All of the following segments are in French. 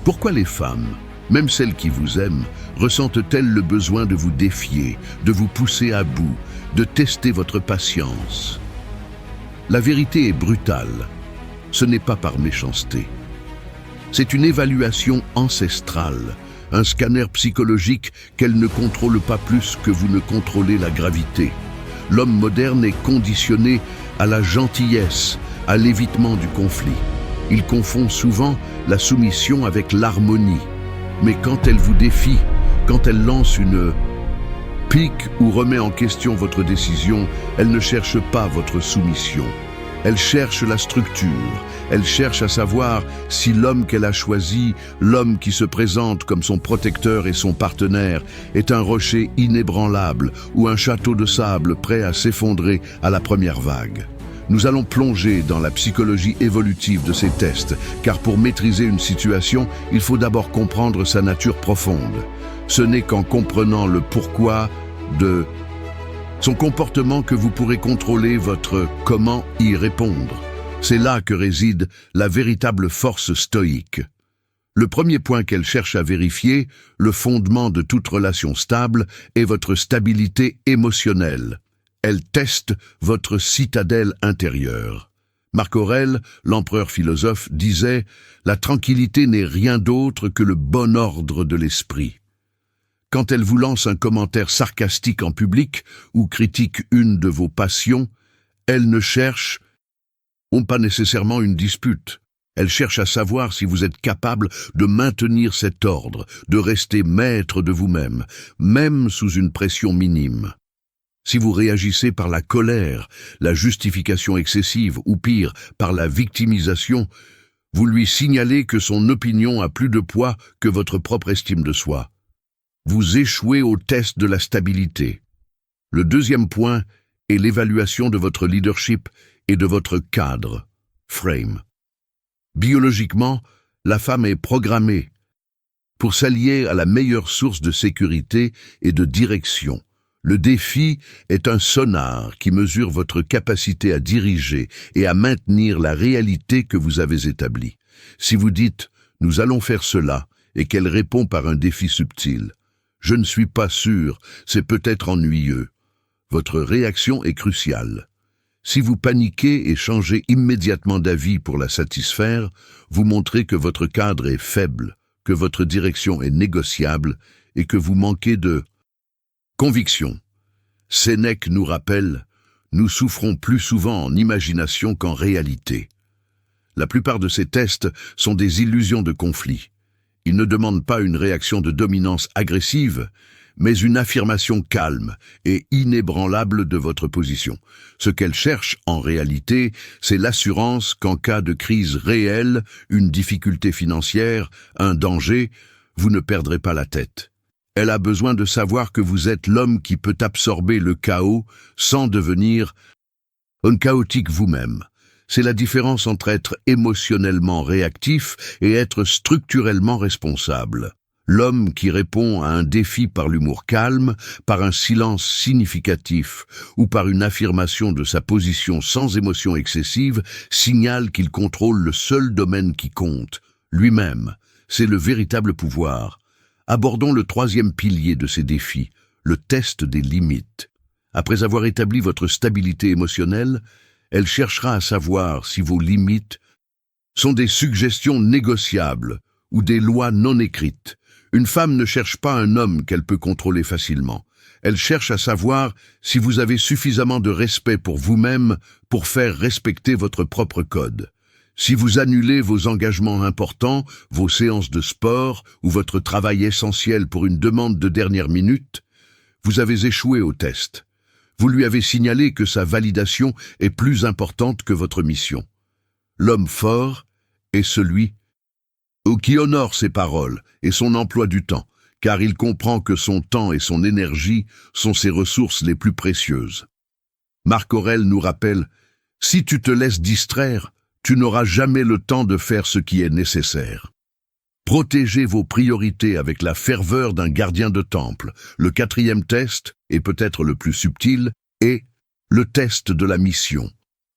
Pourquoi les femmes, même celles qui vous aiment, ressentent-elles le besoin de vous défier, de vous pousser à bout, de tester votre patience? La vérité est brutale. Ce n'est pas par méchanceté. C'est une évaluation ancestrale, un scanner psychologique qu'elle ne contrôle pas plus que vous ne contrôlez la gravité. L'homme moderne est conditionné à la gentillesse, à l'évitement du conflit. Il confond souvent la soumission avec l'harmonie. Mais quand elle vous défie, quand elle lance une pique ou remet en question votre décision, elle ne cherche pas votre soumission. Elle cherche la structure, elle cherche à savoir si l'homme qu'elle a choisi, l'homme qui se présente comme son protecteur et son partenaire, est un rocher inébranlable ou un château de sable prêt à s'effondrer à la première vague. Nous allons plonger dans la psychologie évolutive de ces tests, car pour maîtriser une situation, il faut d'abord comprendre sa nature profonde. Ce n'est qu'en comprenant le pourquoi de son comportement que vous pourrez contrôler votre comment y répondre. C'est là que réside la véritable force stoïque. Le premier point qu'elle cherche à vérifier, le fondement de toute relation stable, est votre stabilité émotionnelle. Elle teste votre citadelle intérieure. Marc Aurèle, l'empereur philosophe, disait « La tranquillité n'est rien d'autre que le bon ordre de l'esprit ». Quand elle vous lance un commentaire sarcastique en public ou critique une de vos passions, elle ne cherche pas nécessairement une dispute. Elle cherche à savoir si vous êtes capable de maintenir cet ordre, de rester maître de vous-même, même sous une pression minime. Si vous réagissez par la colère, la justification excessive ou pire, par la victimisation, vous lui signalez que son opinion a plus de poids que votre propre estime de soi. Vous échouez au test de la stabilité. Le deuxième point est l'évaluation de votre leadership et de votre cadre, frame. Biologiquement, la femme est programmée pour s'allier à la meilleure source de sécurité et de direction. Le défi est un sonar qui mesure votre capacité à diriger et à maintenir la réalité que vous avez établie. Si vous dites « nous allons faire cela » et qu'elle répond par un défi subtil, je ne suis pas sûr, c'est peut-être ennuyeux. Votre réaction est cruciale. Si vous paniquez et changez immédiatement d'avis pour la satisfaire, vous montrez que votre cadre est faible, que votre direction est négociable et que vous manquez de conviction. Sénèque nous rappelle, nous souffrons plus souvent en imagination qu'en réalité. La plupart de ces tests sont des illusions de conflit. Ils ne demandent pas une réaction de dominance agressive, mais une affirmation calme et inébranlable de votre position. Ce qu'elle cherche, en réalité, c'est l'assurance qu'en cas de crise réelle, une difficulté financière, un danger, vous ne perdrez pas la tête. Elle a besoin de savoir que vous êtes l'homme qui peut absorber le chaos sans devenir un chaotique vous-même. C'est la différence entre être émotionnellement réactif et être structurellement responsable. L'homme qui répond à un défi par l'humour calme, par un silence significatif ou par une affirmation de sa position sans émotion excessive signale qu'il contrôle le seul domaine qui compte, lui-même. C'est le véritable pouvoir. Abordons le troisième pilier de ces défis, le test des limites. Après avoir établi votre stabilité émotionnelle, elle cherchera à savoir si vos limites sont des suggestions négociables ou des lois non écrites. Une femme ne cherche pas un homme qu'elle peut contrôler facilement. Elle cherche à savoir si vous avez suffisamment de respect pour vous-même pour faire respecter votre propre code. Si vous annulez vos engagements importants, vos séances de sport ou votre travail essentiel pour une demande de dernière minute, vous avez échoué au test. Vous lui avez signalé que sa validation est plus importante que votre mission. L'homme fort est celui qui honore ses paroles et son emploi du temps, car il comprend que son temps et son énergie sont ses ressources les plus précieuses. Marc Aurèle nous rappelle « Si tu te laisses distraire, tu n'auras jamais le temps de faire ce qui est nécessaire. » Protégez vos priorités avec la ferveur d'un gardien de temple. Le quatrième test, et peut-être le plus subtil, est le test de la mission.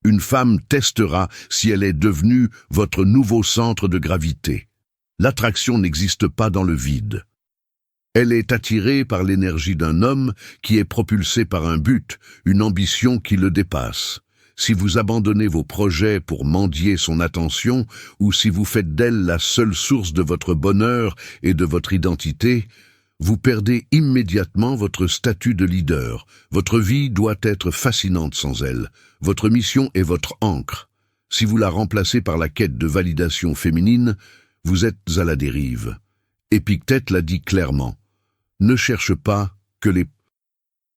Une femme testera si elle est devenue votre nouveau centre de gravité. L'attraction n'existe pas dans le vide. Elle est attirée par l'énergie d'un homme qui est propulsé par un but, une ambition qui le dépasse. Si vous abandonnez vos projets pour mendier son attention, ou si vous faites d'elle la seule source de votre bonheur et de votre identité, vous perdez immédiatement votre statut de leader. Votre vie doit être fascinante sans elle. Votre mission est votre ancre. Si vous la remplacez par la quête de validation féminine, vous êtes à la dérive. Épictète l'a dit clairement. Ne cherche pas que les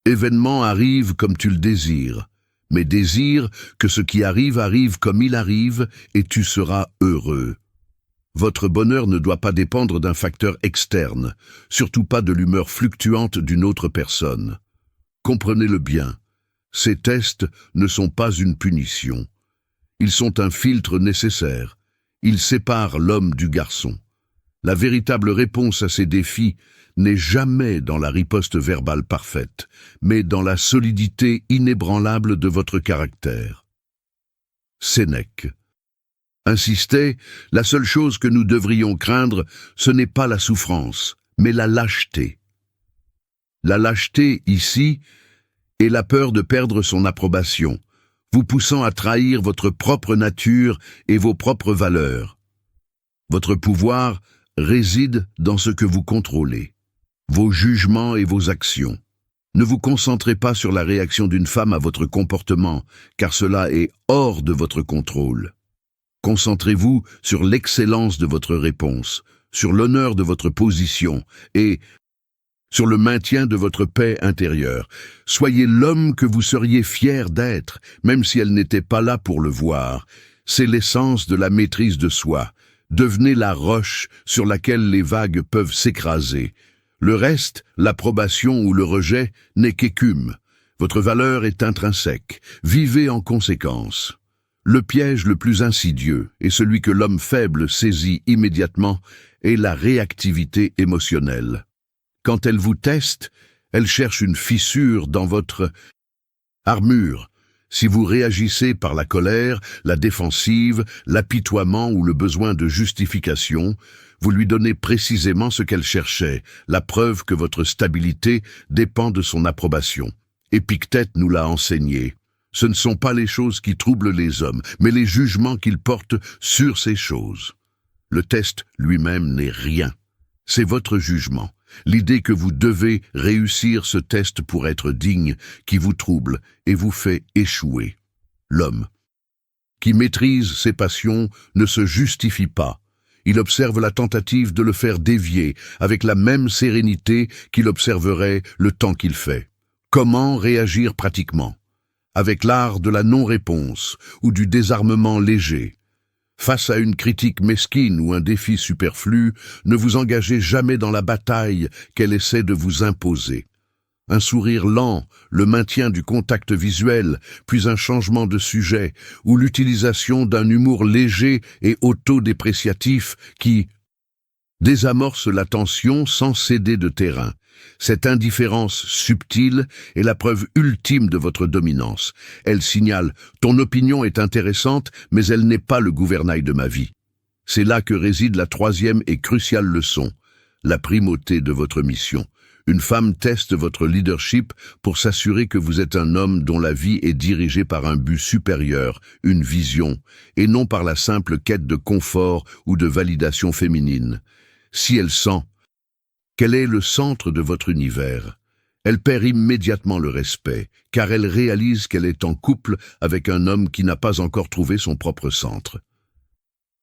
événements arrivent comme tu le désires, mais désire que ce qui arrive arrive comme il arrive et tu seras heureux. Votre bonheur ne doit pas dépendre d'un facteur externe, surtout pas de l'humeur fluctuante d'une autre personne. Comprenez-le bien, ces tests ne sont pas une punition. Ils sont un filtre nécessaire. Ils séparent l'homme du garçon. La véritable réponse à ces défis n'est jamais dans la riposte verbale parfaite, mais dans la solidité inébranlable de votre caractère. Sénèque insistait, la seule chose que nous devrions craindre, ce n'est pas la souffrance, mais la lâcheté. La lâcheté, ici, est la peur de perdre son approbation, vous poussant à trahir votre propre nature et vos propres valeurs. Votre pouvoir réside dans ce que vous contrôlez, vos jugements et vos actions. Ne vous concentrez pas sur la réaction d'une femme à votre comportement, car cela est hors de votre contrôle. Concentrez-vous sur l'excellence de votre réponse, sur l'honneur de votre position et sur le maintien de votre paix intérieure. Soyez l'homme que vous seriez fier d'être, même si elle n'était pas là pour le voir. C'est l'essence de la maîtrise de soi. Devenez la roche sur laquelle les vagues peuvent s'écraser. Le reste, l'approbation ou le rejet, n'est qu'écume. Votre valeur est intrinsèque. Vivez en conséquence. Le piège le plus insidieux, et celui que l'homme faible saisit immédiatement, est la réactivité émotionnelle. Quand elle vous teste, elle cherche une fissure dans votre armure. Si vous réagissez par la colère, la défensive, l'apitoiement ou le besoin de justification, vous lui donnez précisément ce qu'elle cherchait, la preuve que votre stabilité dépend de son approbation. Épictète nous l'a enseigné. Ce ne sont pas les choses qui troublent les hommes, mais les jugements qu'ils portent sur ces choses. Le test lui-même n'est rien. C'est votre jugement. L'idée que vous devez réussir ce test pour être digne qui vous trouble et vous fait échouer. L'homme qui maîtrise ses passions ne se justifie pas. Il observe la tentative de le faire dévier avec la même sérénité qu'il observerait le temps qu'il fait. Comment réagir pratiquement? Avec l'art de la non-réponse ou du désarmement léger. Face à une critique mesquine ou un défi superflu, ne vous engagez jamais dans la bataille qu'elle essaie de vous imposer. Un sourire lent, le maintien du contact visuel, puis un changement de sujet, ou l'utilisation d'un humour léger et autodépréciatif qui désamorce la tension sans céder de terrain. Cette indifférence subtile est la preuve ultime de votre dominance. Elle signale « Ton opinion est intéressante, mais elle n'est pas le gouvernail de ma vie ». C'est là que réside la troisième et cruciale leçon, la primauté de votre mission. Une femme teste votre leadership pour s'assurer que vous êtes un homme dont la vie est dirigée par un but supérieur, une vision, et non par la simple quête de confort ou de validation féminine. Si elle sent qu'elle est le centre de votre univers, elle perd immédiatement le respect, car elle réalise qu'elle est en couple avec un homme qui n'a pas encore trouvé son propre centre.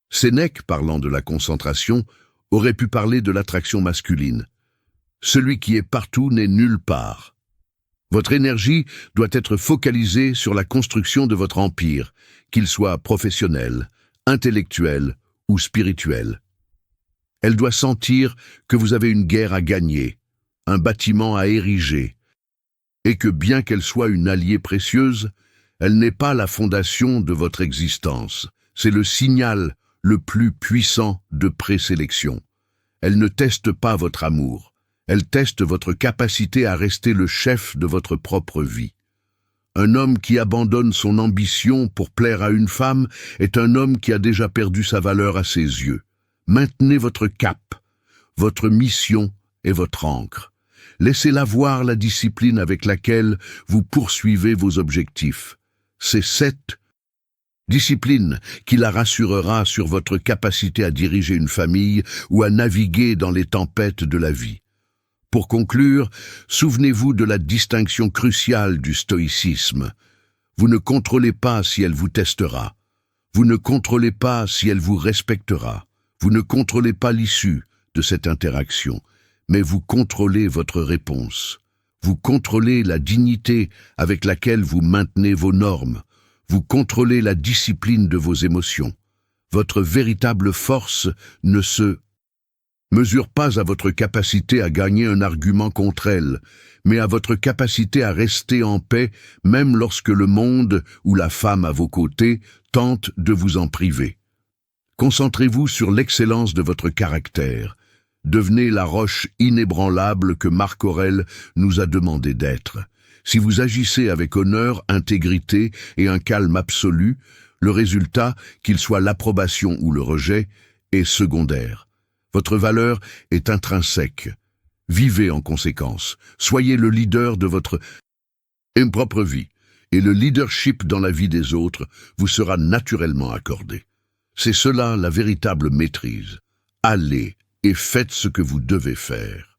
Sénèque, parlant de la concentration, aurait pu parler de l'attraction masculine. Celui qui est partout n'est nulle part. Votre énergie doit être focalisée sur la construction de votre empire, qu'il soit professionnel, intellectuel ou spirituel. Elle doit sentir que vous avez une guerre à gagner, un bâtiment à ériger, et que bien qu'elle soit une alliée précieuse, elle n'est pas la fondation de votre existence. C'est le signal le plus puissant de présélection. Elle ne teste pas votre amour, elle teste votre capacité à rester le chef de votre propre vie. Un homme qui abandonne son ambition pour plaire à une femme est un homme qui a déjà perdu sa valeur à ses yeux. Maintenez votre cap, votre mission et votre ancre. Laissez-la voir la discipline avec laquelle vous poursuivez vos objectifs. C'est cette discipline qui la rassurera sur votre capacité à diriger une famille ou à naviguer dans les tempêtes de la vie. Pour conclure, souvenez-vous de la distinction cruciale du stoïcisme. Vous ne contrôlez pas si elle vous testera. Vous ne contrôlez pas si elle vous respectera. Vous ne contrôlez pas l'issue de cette interaction, mais vous contrôlez votre réponse. Vous contrôlez la dignité avec laquelle vous maintenez vos normes. Vous contrôlez la discipline de vos émotions. Votre véritable force ne se mesure pas à votre capacité à gagner un argument contre elle, mais à votre capacité à rester en paix même lorsque le monde ou la femme à vos côtés tente de vous en priver. Concentrez-vous sur l'excellence de votre caractère. Devenez la roche inébranlable que Marc Aurèle nous a demandé d'être. Si vous agissez avec honneur, intégrité et un calme absolu, le résultat, qu'il soit l'approbation ou le rejet, est secondaire. Votre valeur est intrinsèque. Vivez en conséquence. Soyez le leader de votre propre vie, et le leadership dans la vie des autres vous sera naturellement accordé. C'est cela la véritable maîtrise. Allez et faites ce que vous devez faire.